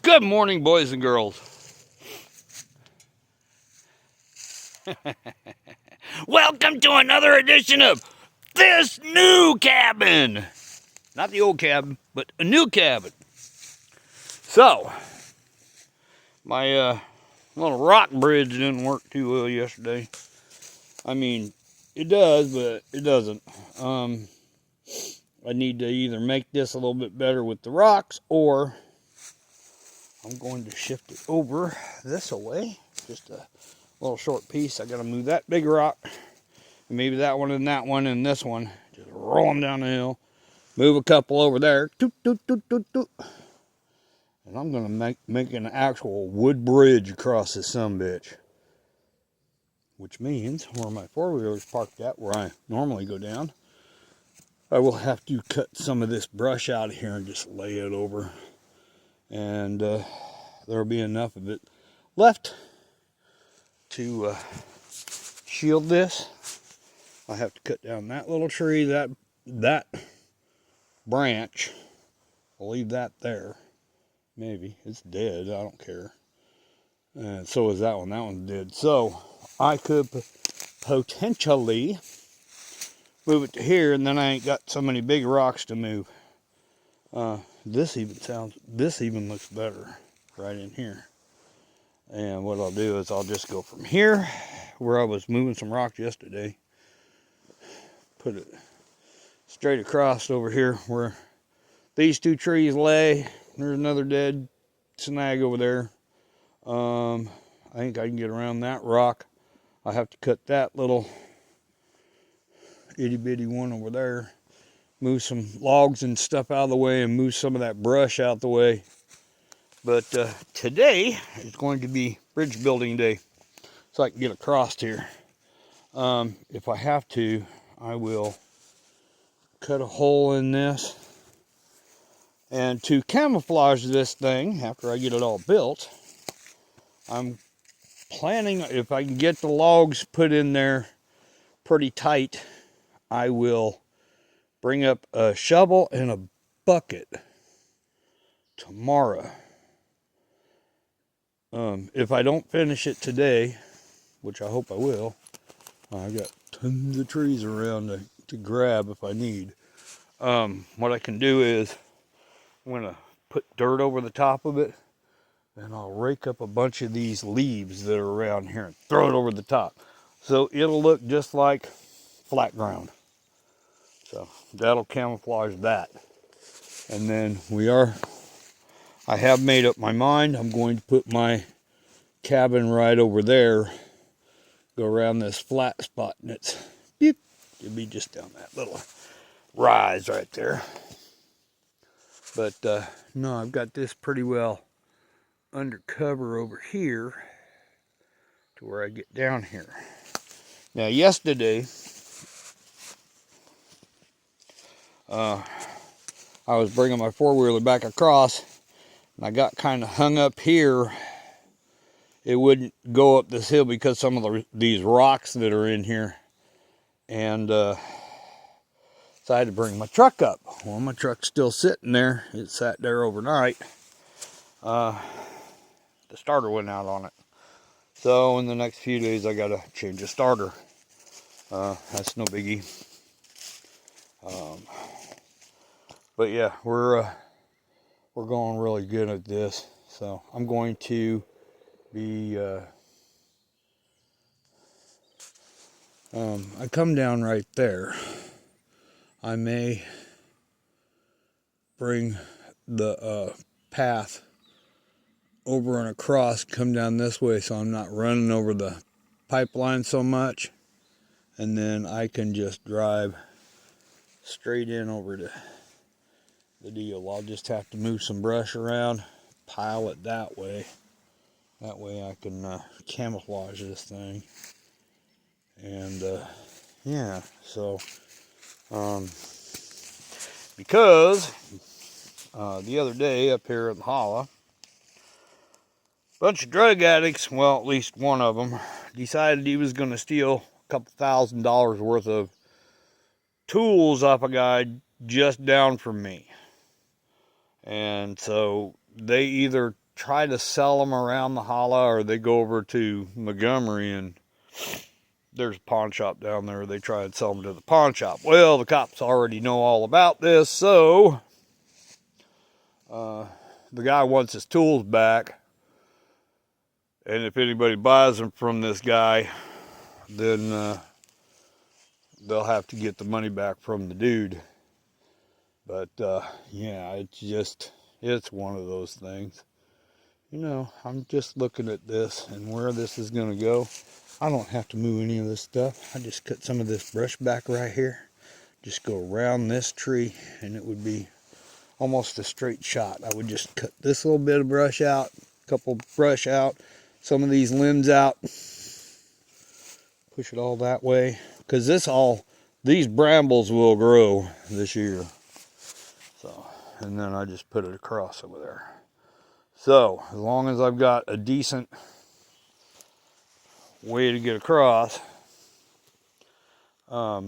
Good morning, boys and girls. Welcome to another edition of This New Cabin. Not the old cabin, but a new cabin. So, my little rock bridge didn't work too well yesterday. I mean, it does, but it doesn't. I need to either make this a little bit better with the rocks, or I'm going to shift it over this away. Just a little short piece. I got to move that big rock, maybe that one and this one. Just roll them down the hill. Move a couple over there. Toot, toot, toot, toot, toot. And I'm going to make an actual wood bridge across this sumbitch. Which means where my four-wheeler's parked at, where I normally go down, I will have to cut some of this brush out of here and just lay it over. And there'll be enough of it left to shield this. I have to cut down that little tree, that branch. I'll leave that there. Maybe. It's dead. I don't care. And so is that one. That one's dead. So I could potentially move it to here, and then I ain't got so many big rocks to move. This even looks better right in here. And what I'll do is I'll just go from here, where I was moving some rocks yesterday, put it straight across over here where these two trees lay. There's another dead snag over there. I think I can get around that rock. I have to cut that little itty bitty one over there, move some logs and stuff out of the way, and move some of that brush out the way. But today is going to be bridge building day, so I can get across here. If I have to, I will cut a hole in this. And to camouflage this thing, after I get it all built, I'm planning, if I can get the logs put in there pretty tight, I will bring up a shovel and a bucket tomorrow. If I don't finish it today, which I hope I will, I got tons of trees around to grab if I need. What I can do is I'm going to put dirt over the top of it, and I'll rake up a bunch of these leaves that are around here and throw it over the top. So it'll look just like flat ground. So that'll camouflage that. And then I have made up my mind. I'm going to put my cabin right over there, go around this flat spot, and it'll be just down that little rise right there. But no, I've got this pretty well under cover over here to where I get down here. Now yesterday, I was bringing my four-wheeler back across, and I got kind of hung up here. It wouldn't go up this hill because some of these rocks that are in here. And so I had to bring my truck up. Well, my truck's still sitting there. It sat there overnight. The starter went out on it. So in the next few days, I got to change the starter. That's no biggie. But yeah, we're going really good at this. So I'm going to be I come down right there. I may bring the path over and across, come down this way, so I'm not running over the pipeline so much, and then I can just drive straight in over to the deal. I'll just have to move some brush around, pile it that way. That way I can camouflage this thing. And yeah, so because the other day up here in the hollow, a bunch of drug addicts, well, at least one of them, decided he was going to steal a couple $1,000s worth of tools off a guy just down from me. And so they either try to sell them around the holla, or they go over to Montgomery and there's a pawn shop down there. They try and sell them to the pawn shop. Well, the cops already know all about this, so the guy wants his tools back. And if anybody buys them from this guy, then they'll have to get the money back from the dude. But yeah, it's one of those things. You know, I'm just looking at this and where this is going to go. I don't have to move any of this stuff. I just cut some of this brush back right here. Just go around this tree and it would be almost a straight shot. I would just cut this little bit of brush out, a couple brush out, some of these limbs out, push it all that way. Because these brambles will grow this year. So, and then I just put it across over there. So, as long as I've got a decent way to get across, I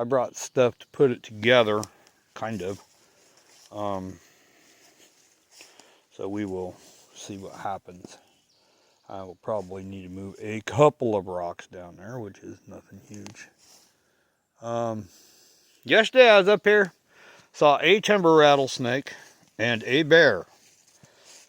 brought stuff to put it together, kind of. So we will see what happens. I will probably need to move a couple of rocks down there, which is nothing huge. Yesterday I was up here, saw a timber rattlesnake and a bear.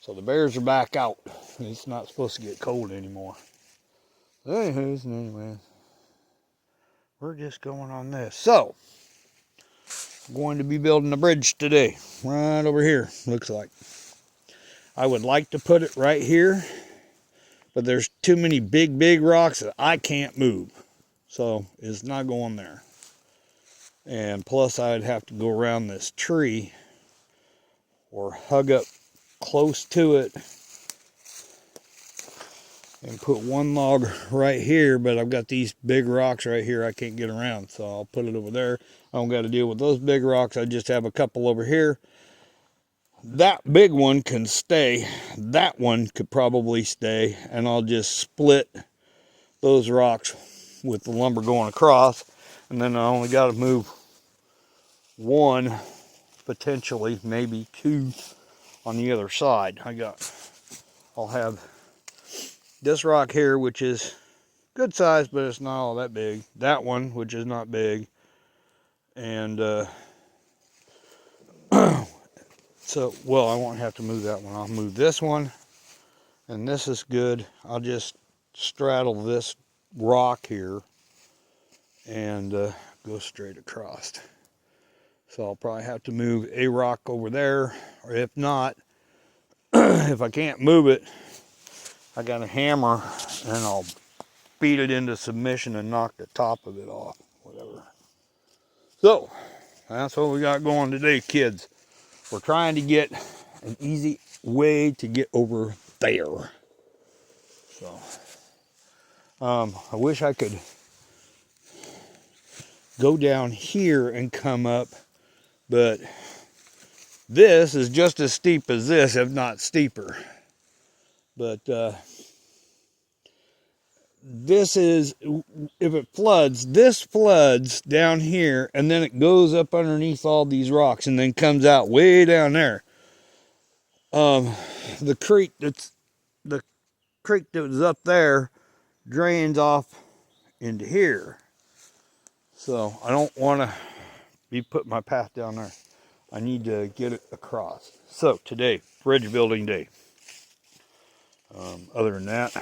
So the bears are back out. It's not supposed to get cold anymore. Anyways, we're just going on this. So, I'm going to be building a bridge today. Right over here, looks like. I would like to put it right here, but there's too many big rocks that I can't move. So, it's not going there. And plus, I'd have to go around this tree or hug up close to it and put one log right here, but I've got these big rocks right here I can't get around, so I'll put it over there. I don't got to deal with those big rocks. I just have a couple over here. That big one can stay. That one could probably stay, and I'll just split those rocks with the lumber going across, and then I only got to move one, potentially maybe two on the other side. I'll have this rock here, which is good size, but it's not all that big. That one, which is not big. And so, well, I won't have to move that one. I'll move this one. And this is good. I'll just straddle this rock here and go straight across. So I'll probably have to move a rock over there. Or if not, if I can't move it, I got a hammer and I'll beat it into submission and knock the top of it off, whatever. So, that's what we got going today, kids. We're trying to get an easy way to get over there. So, I wish I could go down here and come up, but this is just as steep as this, if not steeper. But this is, if it floods, this floods down here, and then it goes up underneath all these rocks and then comes out way down there. The creek that was up there drains off into here. So I don't want to be putting my path down there. I need to get it across. So today, bridge building day. Other than that,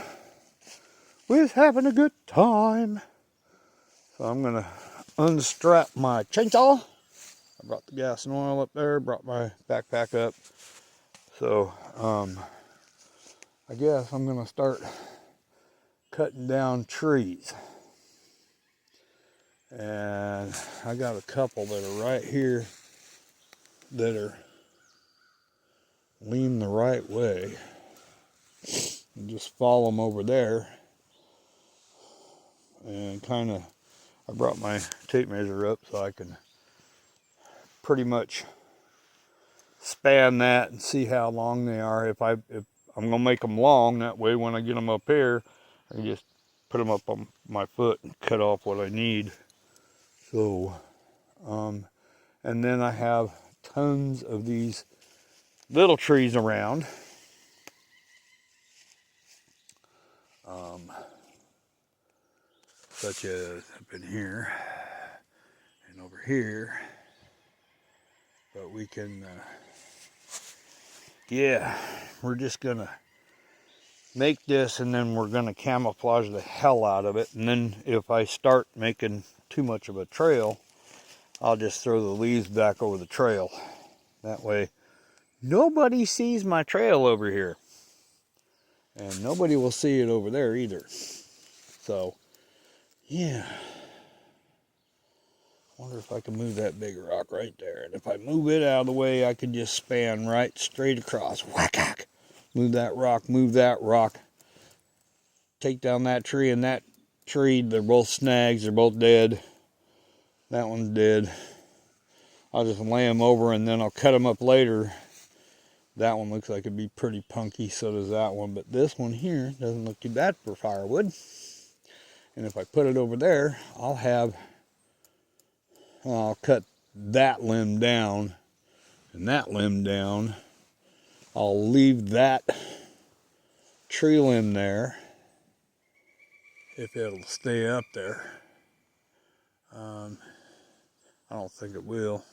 we're just having a good time. So I'm going to unstrap my chainsaw. I brought the gas and oil up there, brought my backpack up. So I guess I'm going to start cutting down trees. And I got a couple that are right here that are leaning the right way. And just follow them over there. And kind of, I brought my tape measure up so I can pretty much span that and see how long they are. If I'm gonna make them long, that way when I get them up here, I can just put them up on my foot and cut off what I need. So, and then I have tons of these little trees around. Such as up in here and over here. But we can, yeah, we're just gonna make this, and then we're gonna camouflage the hell out of it. And then if I start making too much of a trail, I'll just throw the leaves back over the trail. That way nobody sees my trail over here, and nobody will see it over there either. So yeah, wonder if I can move that big rock right there. And if I move it out of the way, I can just span right straight across. Whack! Move that rock. Take down that tree and that tree. They're both snags. They're both dead. That one's dead. I'll just lay them over, and then I'll cut them up later. That one looks like it'd be pretty punky. So does that one. But this one here doesn't look too bad for firewood. And if I put it over there, I'll cut that limb down and that limb down. I'll leave that tree limb there if it'll stay up there. I don't think it will.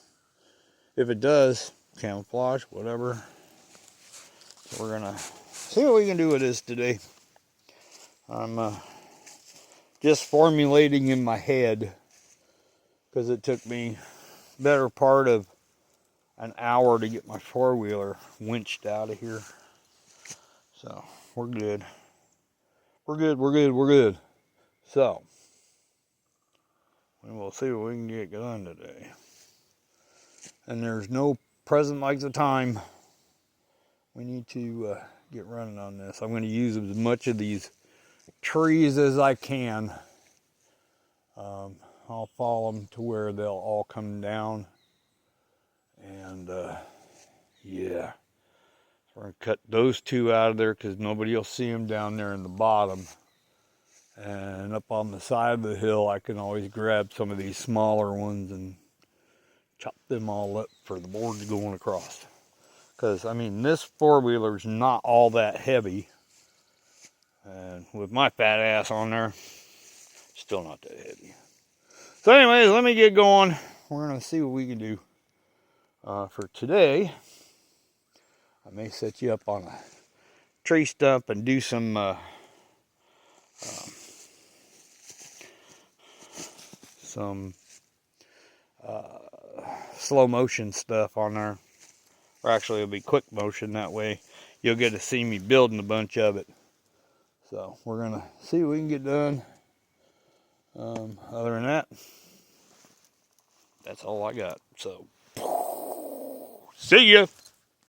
If it does, camouflage, whatever. So we're gonna see what we can do with this today. I'm just formulating in my head, because it took me better part of an hour to get my four-wheeler winched out of here. So we're good. We're good. So we'll see what we can get done today. And there's no present like the time. We need to get running on this. I'm going to use as much of these trees as I can. I'll follow them to where they'll all come down. And yeah, we're going to cut those two out of there because nobody will see them down there in the bottom. And up on the side of the hill, I can always grab some of these smaller ones and chop them all up for the boards going across. Because, I mean, this four-wheeler's not all that heavy. And with my fat ass on there, still not that heavy. So anyways, let me get going. We're going to see what we can do. For today, I may set you up on a tree stump and do some slow motion stuff on there. Or actually it'll be quick motion, that way you'll get to see me building a bunch of it. So we're gonna see what we can get done. Other than that, that's all I got. So see ya.